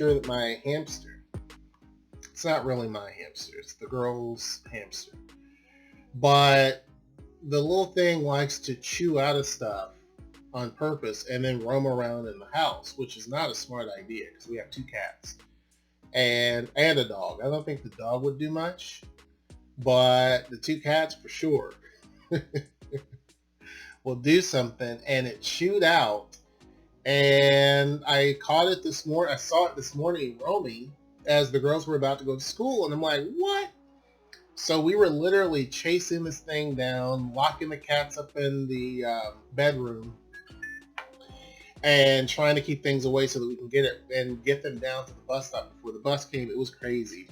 sure that my hamster, it's not really my hamster, it's the girl's hamster, but the little thing likes to chew out of stuff on purpose and then roam around in the house, which is not a smart idea because we have 2 cats and a dog. I don't think the dog would do much, but the 2 cats for sure will do something. And it chewed out, and I caught it this morning. I saw it this morning roaming as the girls were about to go to school, and I'm like, what? So we were literally chasing this thing down, locking the cats up in the bedroom, and trying to keep things away so that we can get it and get them down to the bus stop before the bus came. It was crazy,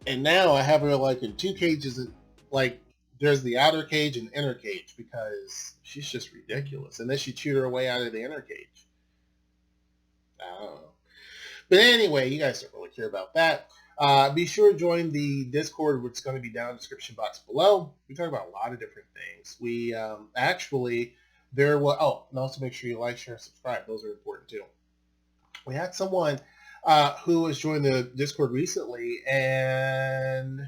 and now I have her like in 2 cages. Like there's the outer cage and inner cage because she's just ridiculous. And then she chewed her way out of the inner cage. I don't know. But anyway, you guys don't really care about that. Be sure to join the Discord, which is going to be down in the description box below. We talk about a lot of different things. We actually, and also make sure you like, share, and subscribe. Those are important too. We had someone who has joined the Discord recently, and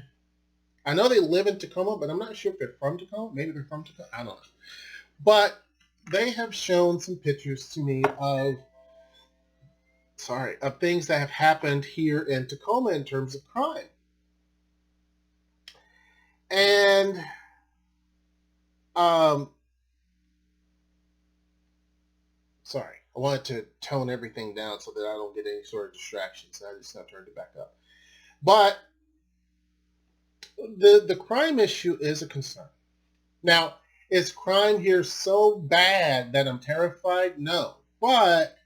I know they live in Tacoma, but I'm not sure if they're from Tacoma. Maybe they're from Tacoma. I don't know. But they have shown some pictures to me of things that have happened here in Tacoma in terms of crime. And I wanted to tone everything down so that I don't get any sort of distractions. I just now turned it back up. But the crime issue is a concern. Now, is crime here so bad that I'm terrified? No. But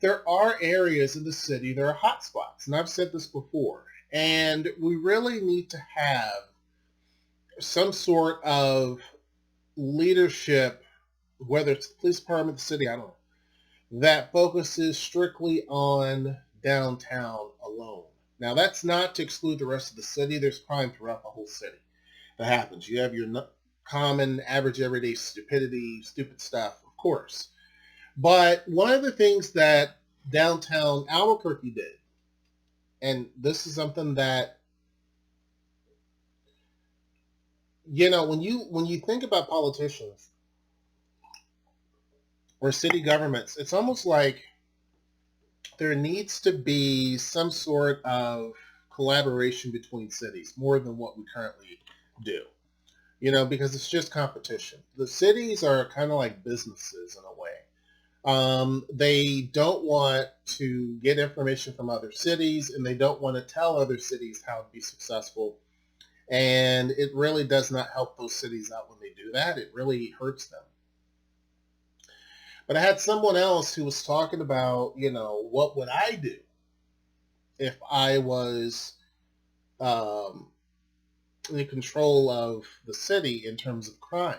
there are areas in the city, there are hot spots, and I've said this before, and we really need to have some sort of leadership, whether it's the police department, the city, I don't know, that focuses strictly on downtown alone. Now, that's not to exclude the rest of the city. There's crime throughout the whole city that happens. You have your common, average, everyday stupidity, stupid stuff, of course. But one of the things that downtown Albuquerque did, and this is something that, when you think about politicians or city governments, it's almost like there needs to be some sort of collaboration between cities more than what we currently do. Because it's just competition. The cities are kind of like businesses in a way. They don't want to get information from other cities, and they don't want to tell other cities how to be successful. And it really does not help those cities out when they do that. It really hurts them. But I had someone else who was talking about, what would I do if I was in control of the city in terms of crime.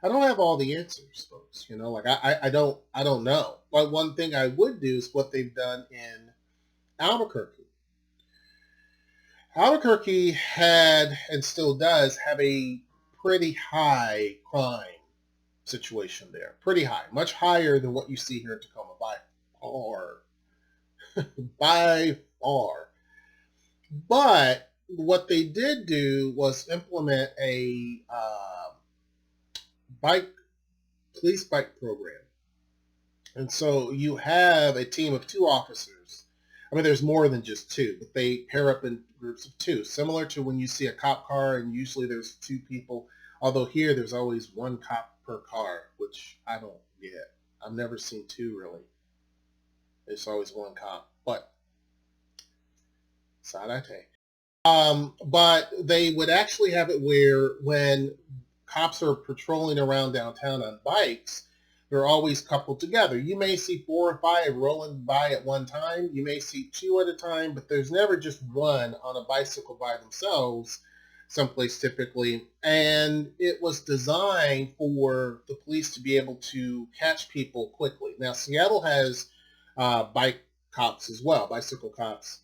I don't have all the answers, folks. I don't know. But one thing I would do is what they've done in Albuquerque. Albuquerque had, and still does, have a pretty high crime situation there. Pretty high. Much higher than what you see here in Tacoma by far. By far. But what they did do was implement a police bike program. And so you have a team of 2 officers. I mean, there's more than just 2, but they pair up in groups of 2, similar to when you see a cop car and usually there's 2 people. Although here there's always 1 cop per car, which I don't get. I've never seen 2 really. It's always 1 cop, but Sarate. But they would actually have it where when cops are patrolling around downtown on bikes, they're always coupled together. You may see 4 or 5 rolling by at one time. You may see 2 at a time, but there's never just one on a bicycle by themselves someplace typically. And it was designed for the police to be able to catch people quickly. Now, Seattle has bike cops as well, bicycle cops.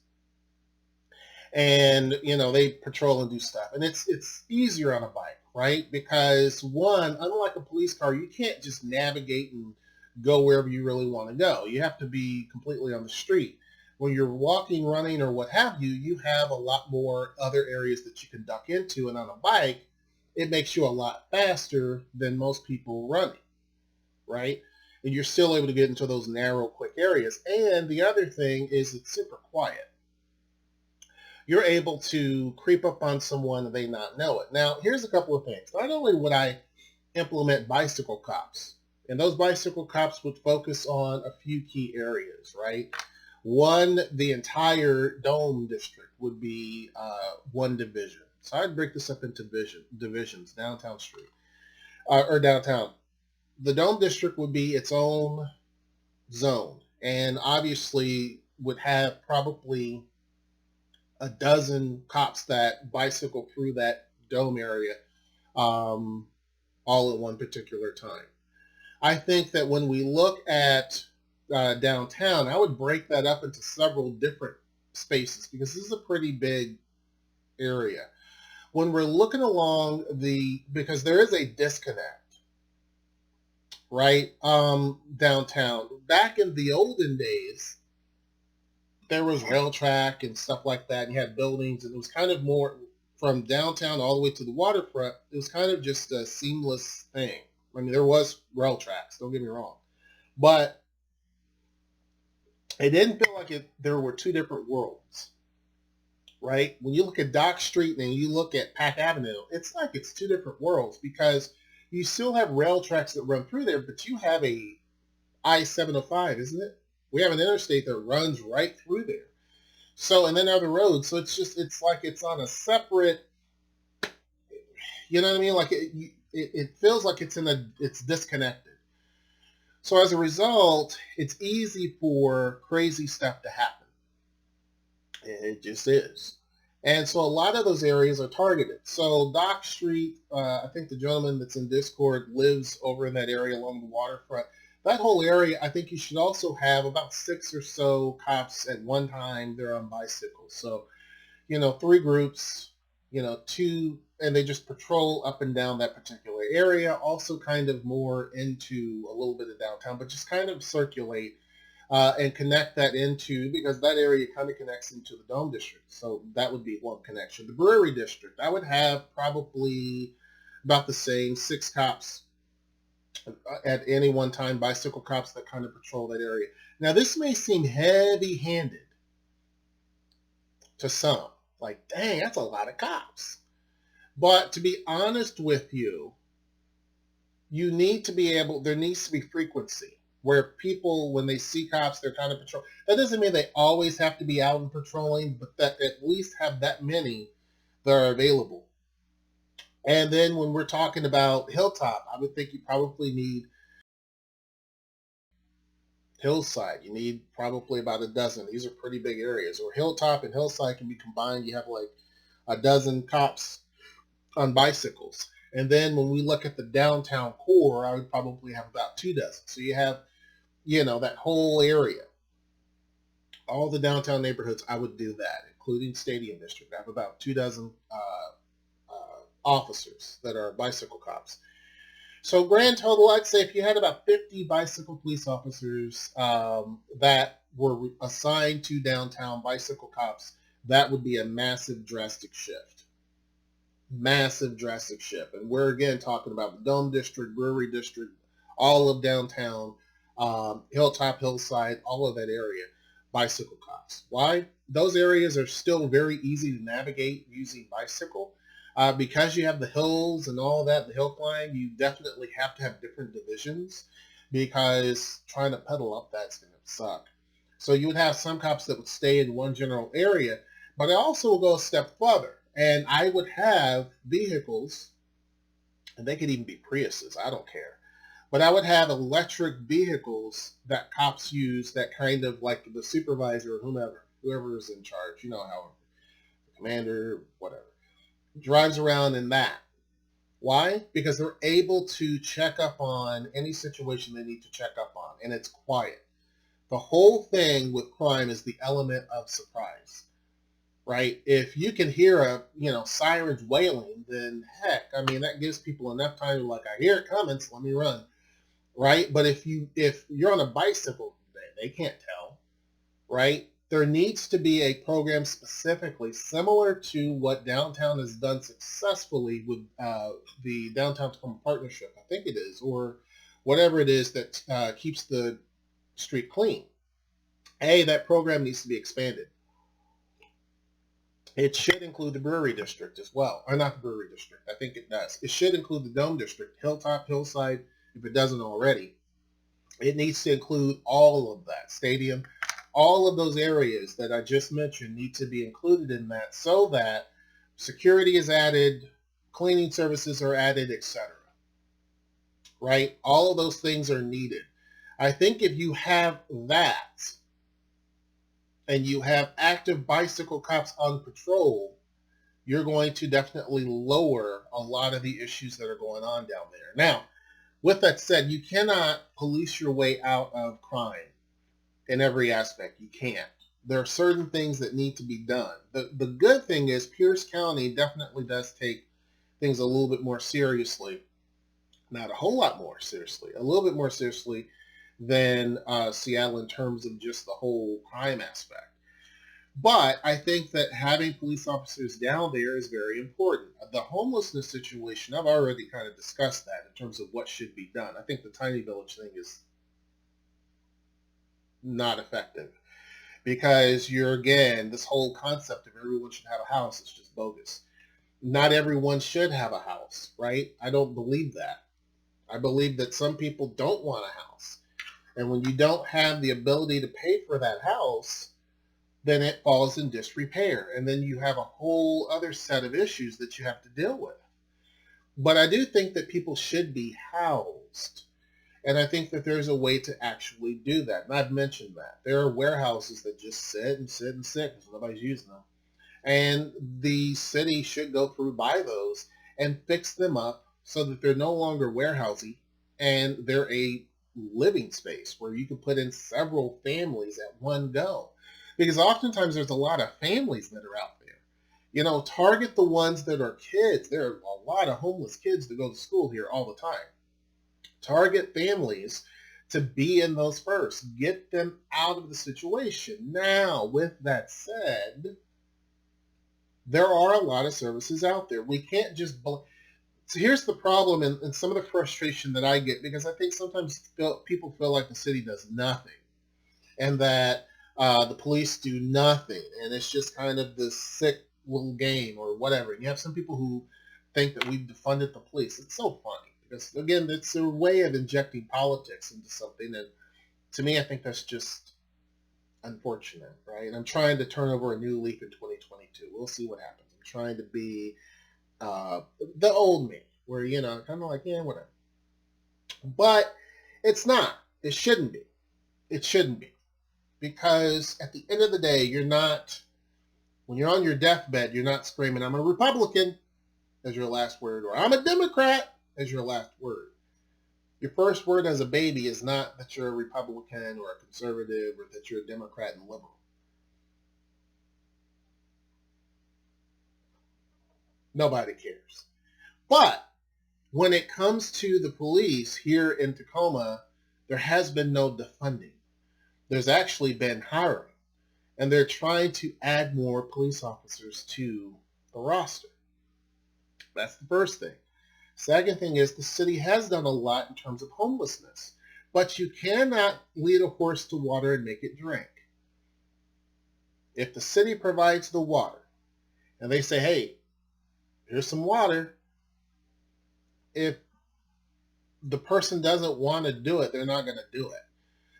And, they patrol and do stuff. And it's easier on a bike, right? Because one, unlike a police car, you can't just navigate and go wherever you really want to go. You have to be completely on the street. When you're walking, running, or what have you, you have a lot more other areas that you can duck into. And on a bike, it makes you a lot faster than most people running, right? And you're still able to get into those narrow, quick areas. And the other thing is it's super quiet. You're able to creep up on someone and they not know it. Now, here's a couple of things. Not only would I implement bicycle cops, and those bicycle cops would focus on a few key areas, right? One, the entire Dome district would be one division. So I'd break this up into divisions, downtown street, or downtown. The Dome district would be its own zone, and obviously would have probably a dozen cops that bicycle through that Dome area all at one particular time. I think that when we look at downtown, I would break that up into several different spaces because this is a pretty big area. When we're looking along because there is a disconnect, right? Downtown. Back in the olden days, there was rail track and stuff like that, and you had buildings, and it was kind of more from downtown all the way to the waterfront. It was kind of just a seamless thing. I mean, there was rail tracks, don't get me wrong, but it didn't feel like there were two different worlds, right? When you look at Dock Street and you look at Pack Avenue, it's like it's two different worlds because you still have rail tracks that run through there, but you have a I-705, isn't it? We have an interstate that runs right through there. So, and then other roads. So it's like it's on a separate, you know what I mean? Like it feels like it's disconnected. So as a result, it's easy for crazy stuff to happen. It just is. And so a lot of those areas are targeted. So Dock Street, I think the gentleman that's in Discord lives over in that area along the waterfront. That whole area, I think you should also have about 6 or so cops at one time. They're on bicycles. So, 3 groups, 2, and they just patrol up and down that particular area. Also kind of more into a little bit of downtown, but just kind of circulate and connect that into, because that area kind of connects into the Dome district. So that would be one connection. The Brewery district, I would have probably about the same, 6 cops at any one time, bicycle cops that kind of patrol that area. Now, this may seem heavy-handed to some. Like, dang, that's a lot of cops. But to be honest with you, there needs to be frequency where people, when they see cops, they're kind of patrol. That doesn't mean they always have to be out and patrolling, but that at least have that many that are available. And then when we're talking about Hilltop, I would think you probably need Hillside. You need probably about a dozen. These are pretty big areas. Or Hilltop and Hillside can be combined. You have like a dozen cops on bicycles. And then when we look at the downtown core, I would probably have about 2 dozen. So you have, that whole area. All the downtown neighborhoods, I would do that, including Stadium District. I have about 2 dozen officers that are bicycle cops. So grand total, I'd say if you had about 50 bicycle police officers that were assigned to downtown bicycle cops, that would be a massive, drastic shift. Massive, drastic shift. And we're, again, talking about the Dome District, Brewery District, all of downtown, Hilltop, Hillside, all of that area, bicycle cops. Why? Those areas are still very easy to navigate using bicycle. Because you have the hills and all that, the hill climb, you definitely have to have different divisions because trying to pedal up that's going to suck. So you would have some cops that would stay in one general area, but I also will go a step further. And I would have vehicles, and they could even be Priuses, I don't care. But I would have electric vehicles that cops use that kind of like the supervisor or whoever is in charge, however, the commander, whatever, drives around in that. Why? Because they're able to check up on any situation they need to check up on, and it's quiet. The whole thing with crime is the element of surprise, right? If you can hear sirens wailing, then heck, that gives people enough time to I hear it coming, so let me run. right? But if you're on a bicycle, they can't tell, right? There needs to be a program specifically similar to what downtown has done successfully with the Downtown Tacoma Partnership, I think it is, or whatever it is that keeps the street clean. That program needs to be expanded. It should include the brewery district as well, or not the brewery district. I think it does. It should include the Dome district, Hilltop, Hillside, if it doesn't already. It needs to include all of that, Stadium. All of those areas that I just mentioned need to be included in that so that security is added, cleaning services are added, etc. Right? All of those things are needed. I think if you have that and you have active bicycle cops on patrol, you're going to definitely lower a lot of the issues that are going on down there. Now, with that said, you cannot police your way out of crime in every aspect. You can't. There are certain things that need to be done. The good thing is Pierce County definitely does take things a little bit more seriously. Not a whole lot more seriously, a little bit more seriously than Seattle in terms of just the whole crime aspect. But I think that having police officers down there is very important. The homelessness situation, I've already kind of discussed that in terms of what should be done. I think the tiny village thing is not effective because this whole concept of everyone should have a house is just bogus. Not everyone should have a house, right? I don't believe that. I believe that some people don't want a house. And when you don't have the ability to pay for that house, then it falls in disrepair. And then you have a whole other set of issues that you have to deal with. But I do think that people should be housed. And I think that there's a way to actually do that. And I've mentioned that. There are warehouses that just sit and sit and sit because nobody's using them. And the city should go through, buy those, and fix them up so that they're no longer warehousey and they're a living space where you can put in several families at one go. Because oftentimes there's a lot of families that are out there. Target the ones that are kids. There are a lot of homeless kids that go to school here all the time. Target families to be in those first. Get them out of the situation. Now, with that said, there are a lot of services out there. We can't just... So here's the problem and some of the frustration that I get, because I think sometimes people feel like the city does nothing and that the police do nothing, and it's just kind of this sick little game or whatever. And you have some people who think that we've defunded the police. It's so funny because, again, it's a way of injecting politics into something, and to me, I think that's just unfortunate, right? And I'm trying to turn over a new leaf in 2022. We'll see what happens. I'm trying to be the old me, where, kind of like, yeah, whatever. But it's not. It shouldn't be. It shouldn't be. Because at the end of the day, when you're on your deathbed, you're not screaming, I'm a Republican as your last word, or I'm a Democrat as your last word. Your first word as a baby is not that you're a Republican or a conservative or that you're a Democrat and liberal. Nobody cares. But when it comes to the police here in Tacoma, there has been no defunding. There's actually been hiring, and they're trying to add more police officers to the roster. That's the first thing. Second thing is the city has done a lot in terms of homelessness, but you cannot lead a horse to water and make it drink. If the city provides the water and they say, hey, here's some water, if the person doesn't want to do it, they're not going to do it.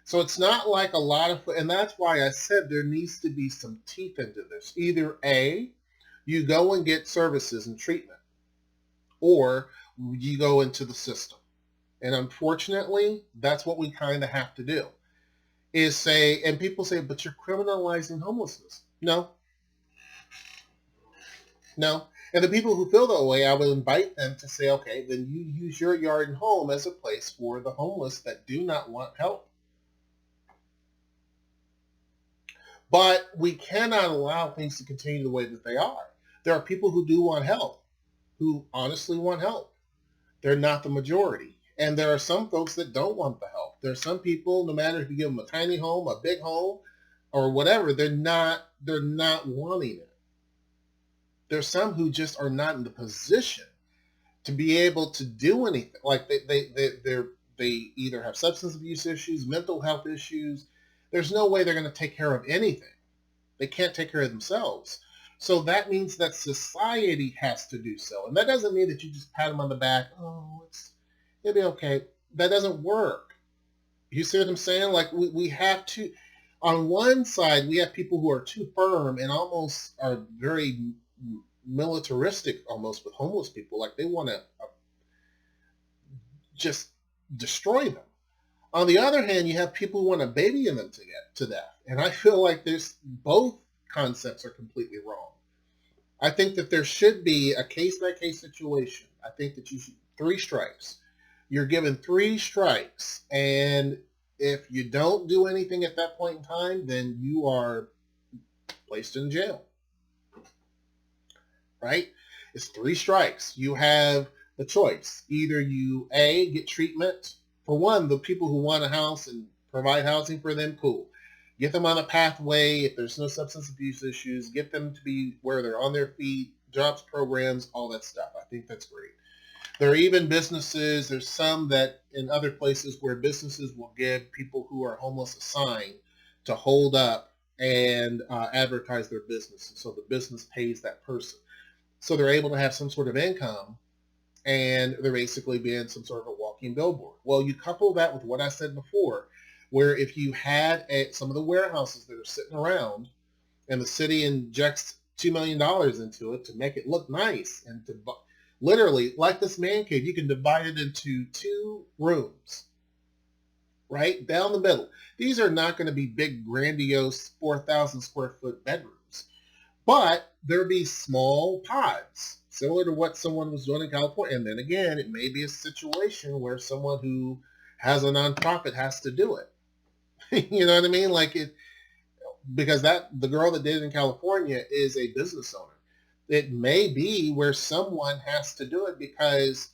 So it's not like a lot of, and that's why I said there needs to be some teeth into this. Either A, you go and get services and treatment, or you go into the system. And unfortunately, that's what we kind of have to do, is say, and people say, but you're criminalizing homelessness. No. And the people who feel that way, I would invite them to say, okay, then you use your yard and home as a place for the homeless that do not want help. But we cannot allow things to continue the way that they are. There are people who do want help, who honestly want help. They're not the majority. And there are some folks that don't want the help. There are some people, no matter if you give them a tiny home, a big home, or whatever, they're not wanting it. There's some who just are not in the position to be able to do anything. Like they either have substance abuse issues, mental health issues. There's no way they're going to take care of anything. They can't take care of themselves. So that means that society has to do so. And that doesn't mean that you just pat them on the back. Oh, it'll be okay. That doesn't work. You see what I'm saying? Like we have to, on one side, we have people who are too firm and almost are very militaristic almost with homeless people. Like they want to just destroy them. On the other hand, you have people who want to baby them to get to death. And I feel like there's both concepts are completely wrong. I think that there should be a case-by-case situation. I think that you should 3 strikes. You're given 3 strikes, and if you don't do anything at that point in time, then you are placed in jail. Right? It's 3 strikes. You have the choice. Either you, A, get treatment. For one, the people who want a house and provide housing for them, cool. Get them on a pathway. If there's no substance abuse issues, get them to be where they're on their feet, jobs programs, all that stuff. I think that's great. There are even businesses, there's some that in other places where businesses will give people who are homeless a sign to hold up and advertise their business. And so the business pays that person. So they're able to have some sort of income, and they're basically being some sort of a walking billboard. Well, you couple that with what I said before, where if you had some of the warehouses that are sitting around and the city injects $2 million into it to make it look nice and to literally, like this man cave, you can divide it into 2 rooms, right? Down the middle. These are not going to be big, grandiose 4,000 square foot bedrooms, but there'll be small pods, similar to what someone was doing in California. And then again, it may be a situation where someone who has a nonprofit has to do it. You know what I mean? Like because the girl that did it in California is a business owner. It may be where someone has to do it because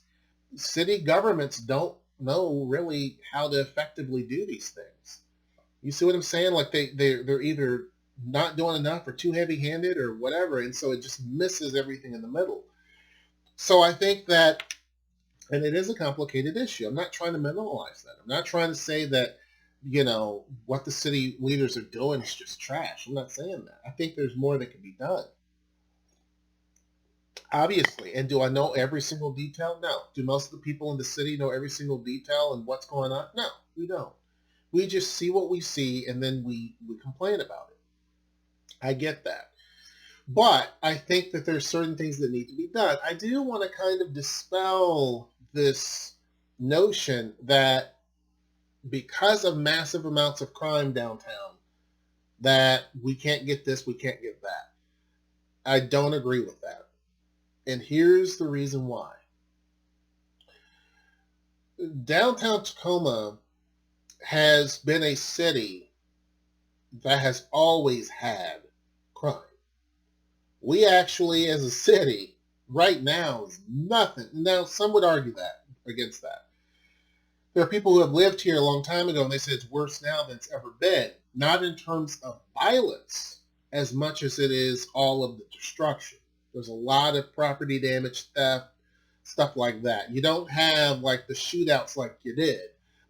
city governments don't know really how to effectively do these things. You see what I'm saying? Like they're either not doing enough or too heavy-handed or whatever, and so it just misses everything in the middle. So I think that, and it is a complicated issue. I'm not trying to minimize that. I'm not trying to say that, what the city leaders are doing is just trash. I'm not saying that. I think there's more that can be done. Obviously. And do I know every single detail? No. Do most of the people in the city know every single detail and what's going on? No, we don't. We just see what we see and then we complain about it. I get that. But I think that there's certain things that need to be done. I do want to kind of dispel this notion that because of massive amounts of crime downtown, that we can't get this, we can't get that. I don't agree with that. And here's the reason why. Downtown Tacoma has been a city that has always had crime. We actually, as a city, right now is nothing. Now, some would argue that, against that. There are people who have lived here a long time ago, and they say it's worse now than it's ever been. Not in terms of violence, as much as it is all of the destruction. There's a lot of property damage, theft, stuff like that. You don't have like the shootouts like you did,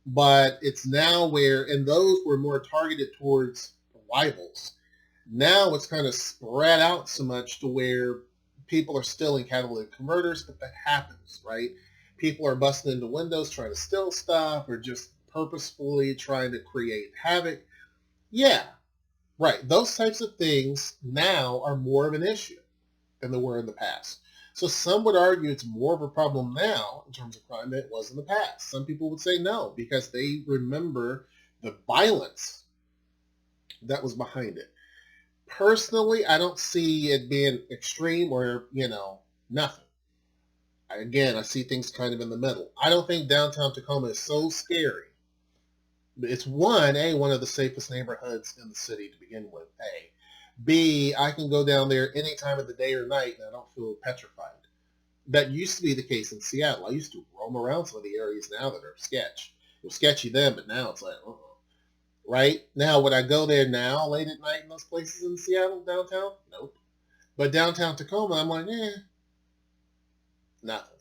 but it's now where, and those were more targeted towards rivals. Now it's kind of spread out so much to where people are stealing catalytic converters, but that happens, right? People are busting into windows trying to steal stuff or just purposefully trying to create havoc. Yeah, right. Those types of things now are more of an issue than they were in the past. So some would argue it's more of a problem now in terms of crime than it was in the past. Some people would say no, because they remember the violence that was behind it. Personally, I don't see it being extreme or, nothing. Again, I see things kind of in the middle. I don't think downtown Tacoma is so scary. It's one of the safest neighborhoods in the city to begin with, A. B, I can go down there any time of the day or night and I don't feel petrified. That used to be the case in Seattle. I used to roam around some of the areas now that are sketch. It was sketchy then, but now it's like, right? Now, would I go there now late at night in those places in Seattle, downtown? Nope. But downtown Tacoma, I'm like, nothing,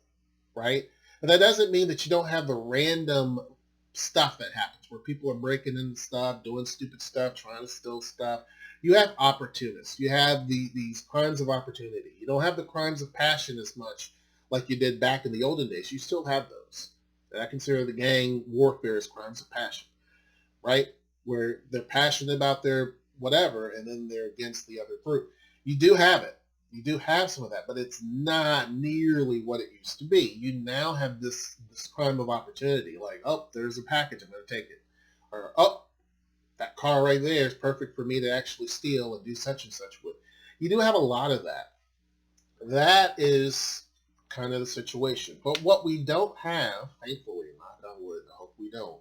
right? But that doesn't mean that you don't have the random stuff that happens where people are breaking into stuff, doing stupid stuff, trying to steal stuff. You have opportunists. You have these crimes of opportunity. You don't have the crimes of passion as much like you did back in the olden days. You still have those. And I consider the gang warfare as crimes of passion, right? Where they're passionate about their whatever, and then they're against the other group. You do have it. You do have some of that, but it's not nearly what it used to be. You now have this crime of opportunity, like, oh, there's a package, I'm going to take it. Or, oh, that car right there is perfect for me to actually steal and do such and such with. You do have a lot of that. That is kind of the situation. But what we don't have, thankfully, knock on wood, I hope we don't,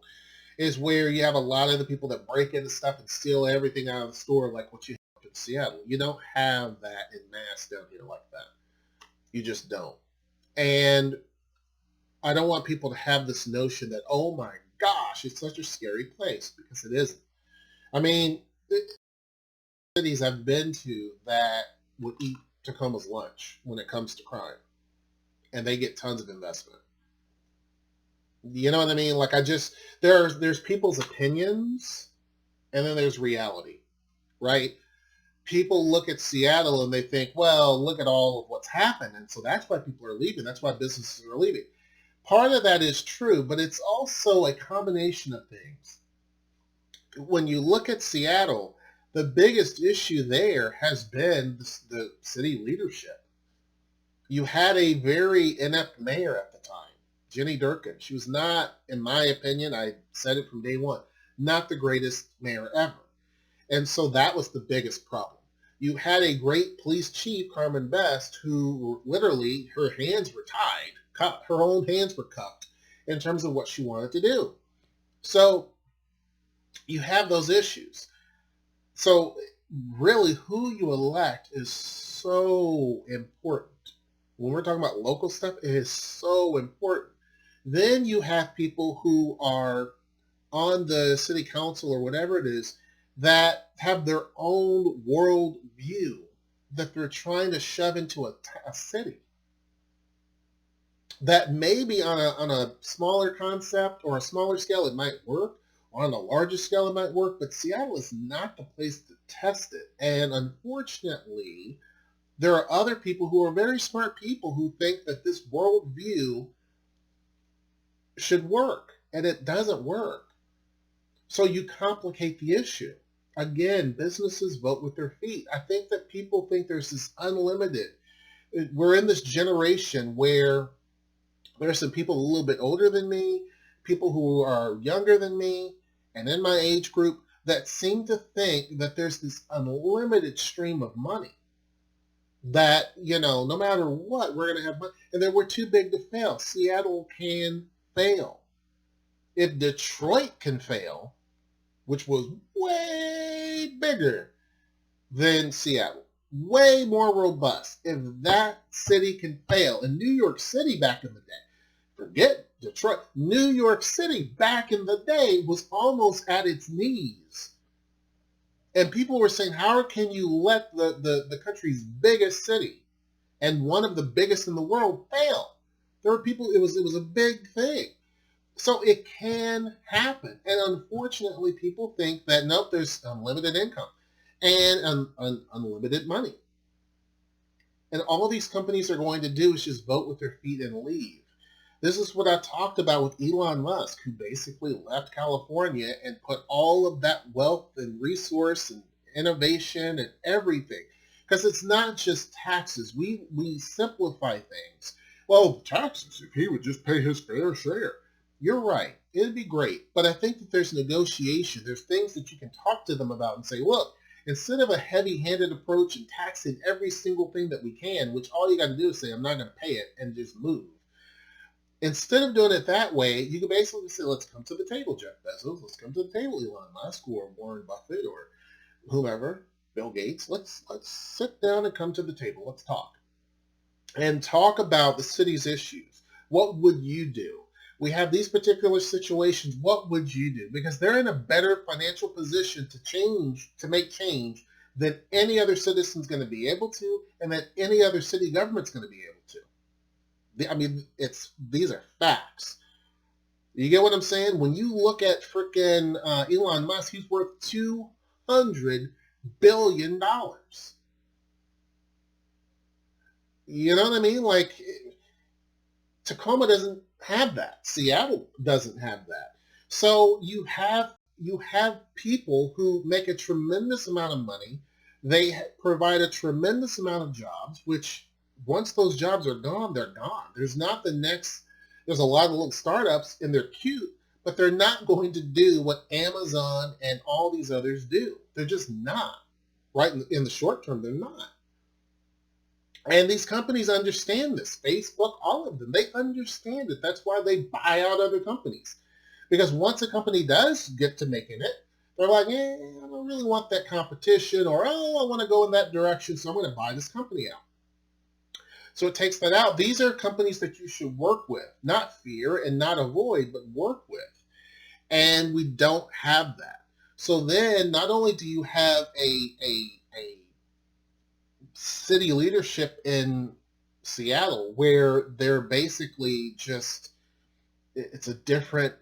is where you have a lot of the people that break into stuff and steal everything out of the store like what you have in Seattle. You don't have that in mass down here like that. You just don't. And I don't want people to have this notion that, oh my gosh, it's such a scary place, because it isn't. I mean, cities I've been to that would eat Tacoma's lunch when it comes to crime, and they get tons of investment. You know what I mean? Like, there's people's opinions, and then there's reality, right? People look at Seattle and they think, well, look at all of what's happened, and so that's why people are leaving. That's why businesses are leaving. Part of that is true, but it's also a combination of things. When you look at Seattle, the biggest issue there has been the city leadership. You had a very inept mayor at the time, Jenny Durkin. She was not, in my opinion, I said it from day one, not the greatest mayor ever. And so that was the biggest problem. You had a great police chief, Carmen Best, who literally, her hands were tied, her own hands were cuffed in terms of what she wanted to do. So you have those issues. So really, who you elect is so important. When we're talking about local stuff, it is so important. Then you have people who are on the city council or whatever it is that have their own world view that they're trying to shove into a city. That maybe on a smaller concept or a smaller scale it might work, or on a larger scale it might work, but Seattle is not the place to test it. And unfortunately, there are other people who are very smart people who think that this worldview should work, and it doesn't work. So you complicate the issue. Again, businesses vote with their feet. I think that people think there's this unlimited. We're in this generation where there's some people a little bit older than me, people who are younger than me, and in my age group that seem to think that there's this unlimited stream of money. That, no matter what, we're going to have money. And then we're too big to fail. Seattle can fail. If Detroit can fail, which was way bigger than Seattle, way more robust, if that city can fail, and New York City back in the day, forget Detroit, New York City back in the day was almost at its knees. And people were saying, how can you let the country's biggest city and one of the biggest in the world fail? There were people, it was a big thing. So it can happen. And unfortunately, people think that, nope, there's unlimited income and unlimited money. And all these companies are going to do is just vote with their feet and leave. This is what I talked about with Elon Musk, who basically left California and put all of that wealth and resource and innovation and everything. Because it's not just taxes. We simplify things. Well, taxes, if he would just pay his fair share. You're right. It'd be great. But I think that there's negotiation. There's things that you can talk to them about and say, look, instead of a heavy-handed approach and taxing every single thing that we can, which all you got to do is say, I'm not going to pay it, and just move. Instead of doing it that way, you can basically say, let's come to the table, Jeff Bezos. Let's come to the table, Elon Musk, or Warren Buffett, or whomever, Bill Gates. Let's sit down and come to the table. Let's talk. and talk about the city's issues. What would you do? We have these particular situations. What would you do? Because they're in a better financial position to change, to make change than any other citizen's going to be able to, and that any other city government's going to be able to. I mean, these are facts. You get what I'm saying? When you look at frickin' Elon Musk, he's worth $200 billion. You know what I mean? Like, Tacoma doesn't have that. Seattle doesn't have that. So you have people who make a tremendous amount of money. They provide a tremendous amount of jobs, which once those jobs are gone, they're gone. There's not the next. There's a lot of little startups, and they're cute, but they're not going to do what Amazon and all these others do. They're just not. Right in the short term, they're not. And these companies understand this. Facebook, all of them, they understand it. That's why they buy out other companies. Because once a company does get to making it, they're like, I don't really want that competition, or, oh, I want to go in that direction, so I'm going to buy this company out. So it takes that out. These are companies that you should work with, not fear and not avoid, but work with. And we don't have that. So then not only do you have a city leadership in Seattle where they're basically just, it's a different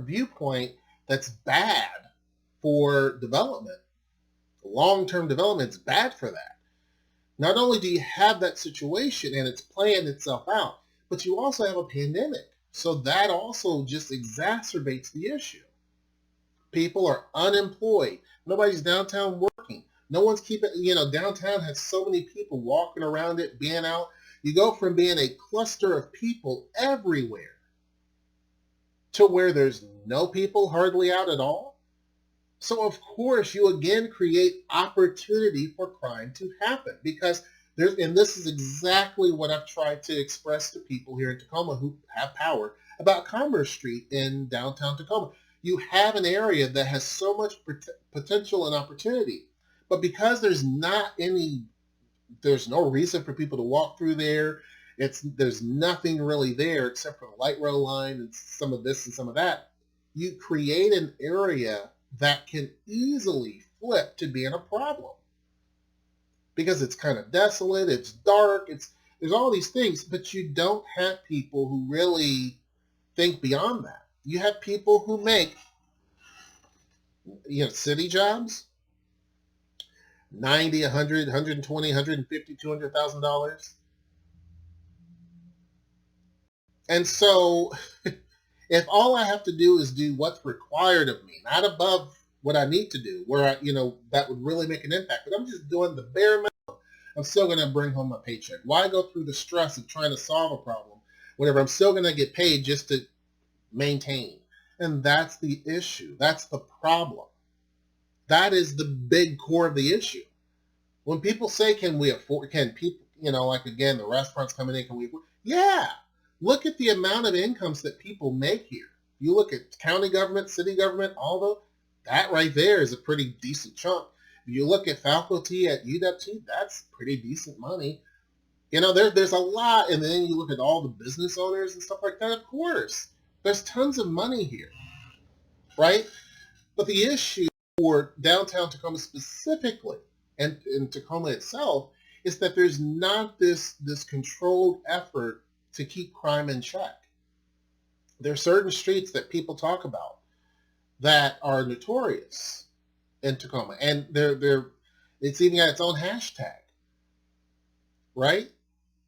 viewpoint that's bad for development. Long-term development is bad for that. Not only do you have that situation and it's playing itself out, but you also have a pandemic. So that also just exacerbates the issue. People are unemployed. Nobody's downtown working. No one's keeping, downtown has so many people walking around it, being out. You go from being a cluster of people everywhere to where there's no people hardly out at all. So of course you again create opportunity for crime to happen because and this is exactly what I've tried to express to people here in Tacoma who have power about Commerce Street in downtown Tacoma. You have an area that has so much potential and opportunity, but because there's no reason for people to walk through there. There's nothing really there except for the light rail line and some of this and some of that. You create an area that can easily flip to being a problem because it's kind of desolate, it's dark, there's all these things, but you don't have people who really think beyond that. You have people who make, city jobs, 90, 100, 120, 150, $200,000. And so if all I have to do is do what's required of me, not above what I need to do, where that would really make an impact, but I'm just doing the bare minimum, I'm still going to bring home my paycheck. Why go through the stress of trying to solve a problem whenever I'm still going to get paid just to maintain? And that's the issue. That's the problem. That is the big core of the issue. When people say, can people, like again, the restaurants coming in, can we afford? Yeah. Look at the amount of incomes that people make here. You look at county government, city government, that right there is a pretty decent chunk. If you look at faculty at UW, that's pretty decent money. There's a lot, and then you look at all the business owners and stuff like that, of course. There's tons of money here, right? But the issue for downtown Tacoma specifically, and in Tacoma itself, is that there's not this controlled effort to keep crime in check. There are certain streets that people talk about that are notorious in Tacoma, and it's even got its own hashtag, right?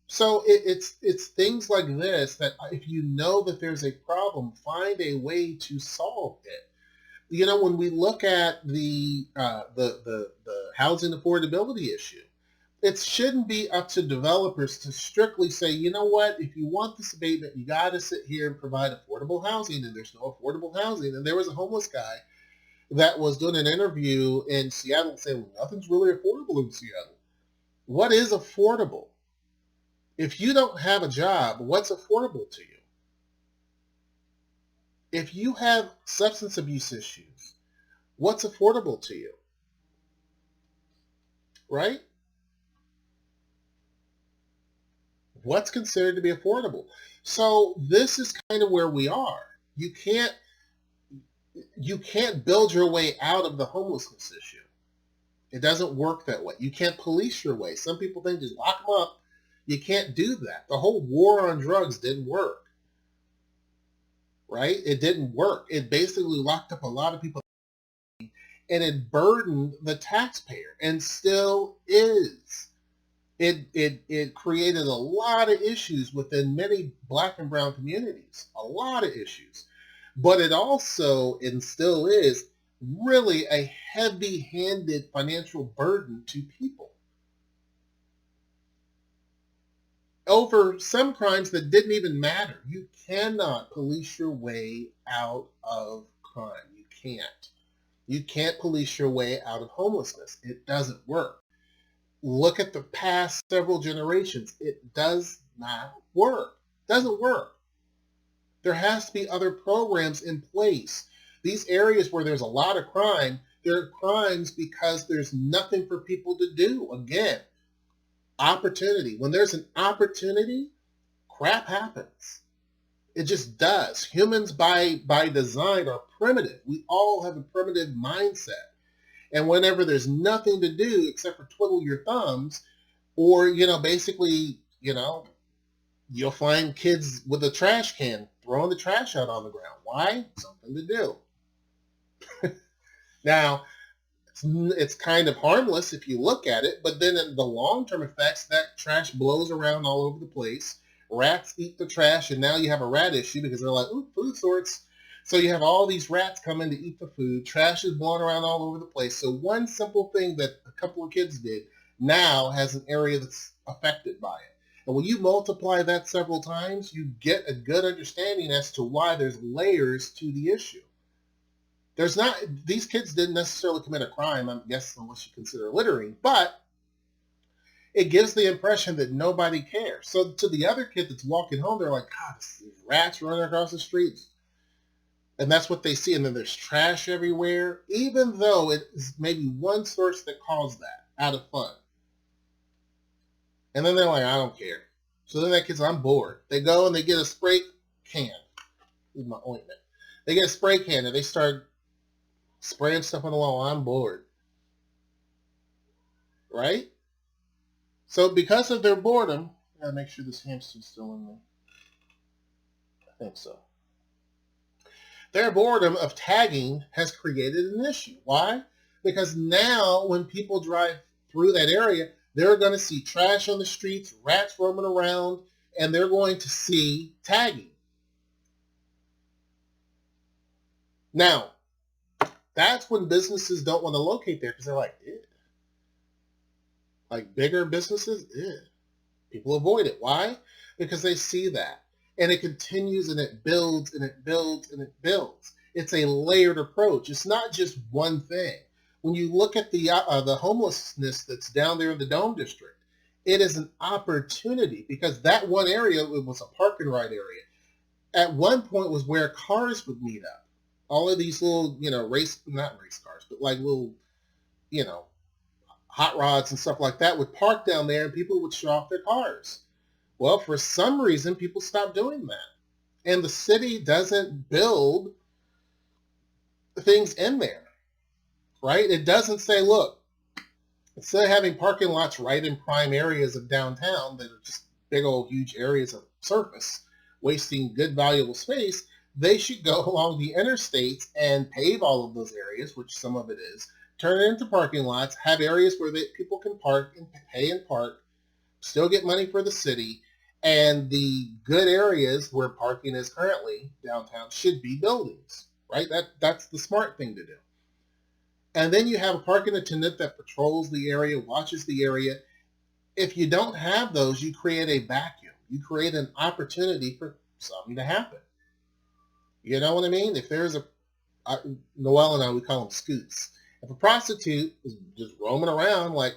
So it's things like this that if you know that there's a problem, find a way to solve it. When we look at the housing affordability issue, it shouldn't be up to developers to strictly say, you know what, if you want this abatement, you got to sit here and provide affordable housing, and there's no affordable housing. And there was a homeless guy that was doing an interview in Seattle saying, well, nothing's really affordable in Seattle. What is affordable? If you don't have a job, what's affordable to you? If you have substance abuse issues, what's affordable to you? Right? What's considered to be affordable? So this is kind of where we are. You can't build your way out of the homelessness issue. It doesn't work that way. You can't police your way. Some people think just lock them up. You can't do that. The whole war on drugs didn't work, right? It didn't work. It basically locked up a lot of people, and it burdened the taxpayer, and still is. It created a lot of issues within many Black and brown communities, a lot of issues. But it also, and still is, really a heavy-handed financial burden to people over some crimes that didn't even matter. You cannot police your way out of crime. You can't. You can't police your way out of homelessness. It doesn't work. Look at the past several generations. It does not work. It doesn't work. There has to be other programs in place. These areas where there's a lot of crime, there are crimes because there's nothing for people to do. Again, opportunity. When there's an opportunity, crap happens. It just does. Humans by design are primitive. We all have a primitive mindset. And whenever there's nothing to do except for twiddle your thumbs, or, basically, you'll find kids with a trash can throwing the trash out on the ground. Why? Something to do. Now, it's kind of harmless if you look at it, but then in the long-term effects, that trash blows around all over the place. Rats eat the trash, and now you have a rat issue because they're like, ooh, food sorts. So you have all these rats coming to eat the food. Trash is blowing around all over the place. So one simple thing that a couple of kids did now has an area that's affected by it. And when you multiply that several times, you get a good understanding as to why there's layers to the issue. These kids didn't necessarily commit a crime, I guess, unless you consider littering, but it gives the impression that nobody cares. So to the other kid that's walking home, they're like, God, there's rats running across the streets. And that's what they see. And then there's trash everywhere, even though it is maybe one source that caused that out of fun. And then they're like, I don't care. So then that kid's like, I'm bored. They go and they get a spray can. This is my ointment. They get a spray can and they start spraying stuff on the wall. I'm bored. Right? So because of their boredom, I gotta make sure this hamster's still in there. I think so. Their boredom of tagging has created an issue. Why? Because now when people drive through that area, they're going to see trash on the streets, rats roaming around, and they're going to see tagging. Now, that's when businesses don't want to locate there because they're like, ew. Like bigger businesses, ew. People avoid it. Why? Because they see that. And it continues and it builds and it builds and it builds. It's a layered approach. It's not just one thing. When you look at the homelessness that's down there in the Dome District, it is an opportunity because that one area, it was a park and ride area. At one point was where cars would meet up. All of these little, not race cars, but like little, hot rods and stuff like that would park down there and people would show off their cars. Well, for some reason, people stopped doing that. And the city doesn't build things in there, right? It doesn't say, look, instead of having parking lots right in prime areas of downtown that are just big old huge areas of surface, wasting good, valuable space, they should go along the interstates and pave all of those areas, which some of it is, turn it into parking lots, have areas where people can park and pay and park, still get money for the city, and the good areas where parking is currently downtown should be buildings, right? That's the smart thing to do. And then you have a parking attendant that patrols the area, watches the area. If you don't have those, you create a vacuum. You create an opportunity for something to happen. You know what I mean? If there's Noel and I, we call them scoots. If a prostitute is just roaming around like,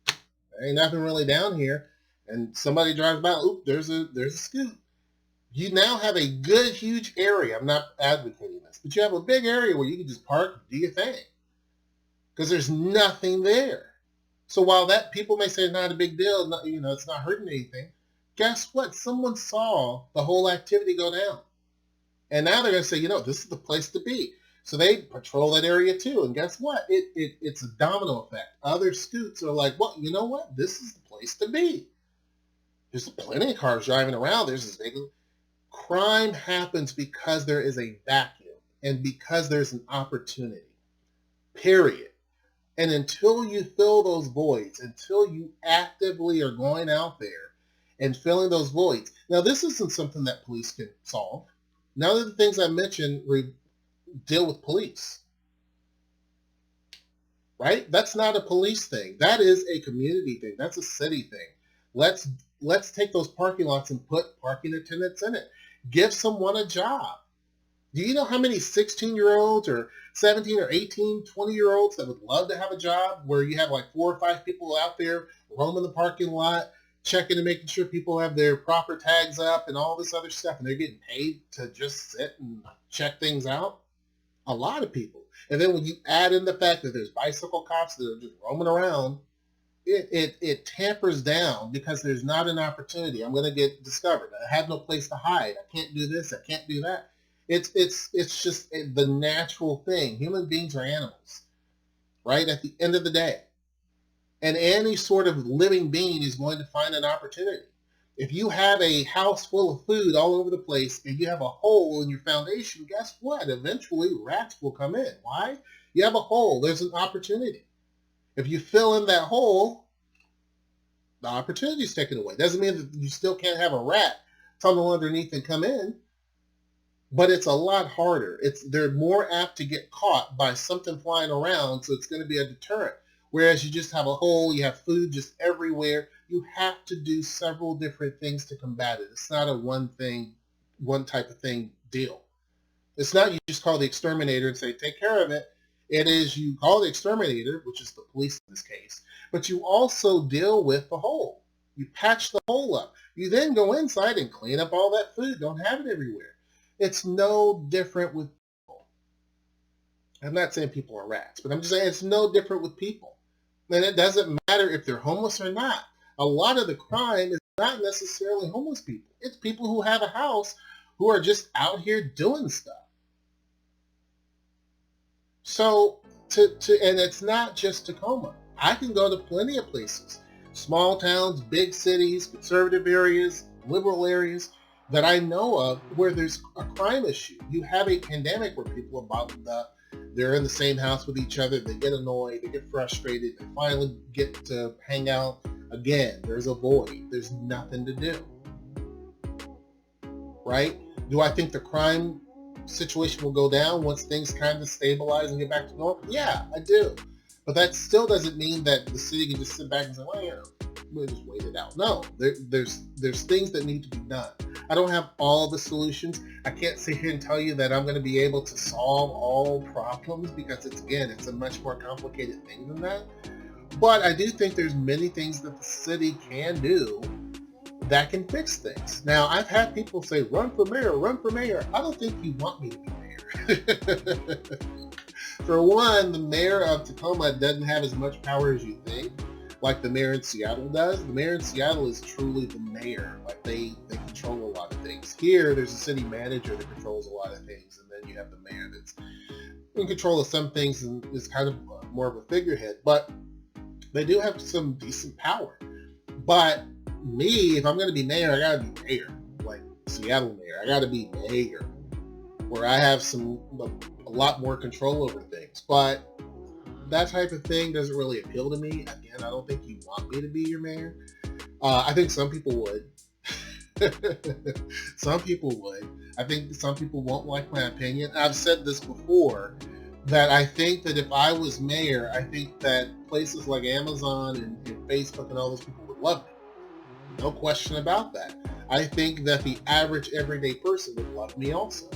there ain't nothing really down here, and somebody drives by, oop, there's a scoot. You now have a good, huge area. I'm not advocating this, but you have a big area where you can just park and do your thing because there's nothing there. So while that people may say it's not a big deal, it's not hurting anything, Guess what? Someone saw the whole activity go down. And now they're going to say, this is the place to be. So they patrol that area too. And guess what? It's a domino effect. Other scoots are like, well, you know what? This is the place to be. There's plenty of cars driving around. There's this big crime happens because there is a vacuum and because there's an opportunity. Period. And until you fill those voids, until you actively are going out there and filling those voids. Now, this isn't something that police can solve. None of the things I mentioned deal with police, right? That's not a police thing. That is a community thing. That's a city thing. Let's take those parking lots and put parking attendants in it. Give someone a job. Do you know how many 16-year-olds or 17 or 18, 20-year-olds that would love to have a job where you have like 4 or 5 people out there roaming the parking lot, checking and making sure people have their proper tags up and all this other stuff, and they're getting paid to just sit and check things out? A lot of people. And then when you add in the fact that there's bicycle cops that are just roaming around, it tampers down because there's not an opportunity. I'm going to get discovered. I have no place to hide. I can't do this. I can't do that. It's just the natural thing. Human beings are animals, right? At the end of the day. And any sort of living being is going to find an opportunity. If you have a house full of food all over the place and you have a hole in your foundation, guess what? Eventually rats will come in. Why? You have a hole. There's an opportunity. If you fill in that hole, the opportunity is taken away. Doesn't mean that you still can't have a rat tunnel underneath and come in, but it's a lot harder. They're more apt to get caught by something flying around, so it's going to be a deterrent. Whereas you just have a hole, you have food just everywhere. You have to do several different things to combat it. It's not a one type of thing deal. It's not you just call the exterminator and say, take care of it. It is you call the exterminator, which is the police in this case, but you also deal with the hole. You patch the hole up. You then go inside and clean up all that food. Don't have it everywhere. It's no different with people. I'm not saying people are rats, but I'm just saying it's no different with people. And it doesn't matter if they're homeless or not. A lot of the crime is not necessarily homeless people. It's people who have a house who are just out here doing stuff. So, and it's not just Tacoma. I can go to plenty of places, small towns, big cities, conservative areas, liberal areas that I know of where there's a crime issue. You have a pandemic where people are bottled up. They're in the same house with each other. They get annoyed. They get frustrated. They finally get to hang out again. There's a void. There's nothing to do. Right? Do I think the crime situation will go down once things kind of stabilize and get back to normal? Yeah, I do. But that still doesn't mean that the city can just sit back and say, well, we'll just wait it out. No, there's things that need to be done. I don't have all the solutions. I can't sit here and tell you that I'm going to be able to solve all problems because it's a much more complicated thing than that. But I do think there's many things that the city can do that can fix things. Now, I've had people say, run for mayor, run for mayor. I don't think you want me to be mayor. For one, the mayor of Tacoma doesn't have as much power as you think, like the mayor in Seattle does. The mayor in Seattle is truly the mayor. Like they control a lot of things. Here, there's a city manager that controls a lot of things, and then you have the mayor that's in control of some things and is kind of more of a figurehead. But they do have some decent power. But me, if I'm going to be mayor, I got to be mayor, like Seattle mayor. I got to be mayor, where I have a lot more control over things. But that type of thing doesn't really appeal to me. Again, I don't think you want me to be your mayor. I think some people would. Some people would. I think some people won't like my opinion. I've said this before, that I think that if I was mayor, I think that places like Amazon and Facebook and all those people would love me. No question about that. I think that the average everyday person would love me also.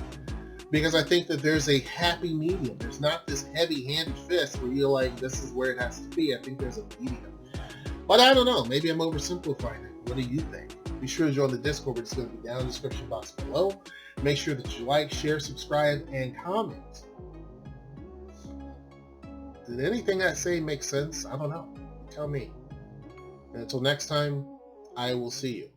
Because I think that there's a happy medium. There's not this heavy-handed fist where you're like, this is where it has to be. I think there's a medium. But I don't know. Maybe I'm oversimplifying it. What do you think? Be sure to join the Discord. It's going to be down in the description box below. Make sure that you like, share, subscribe, and comment. Did anything I say make sense? I don't know. Tell me. And until next time, I will see you.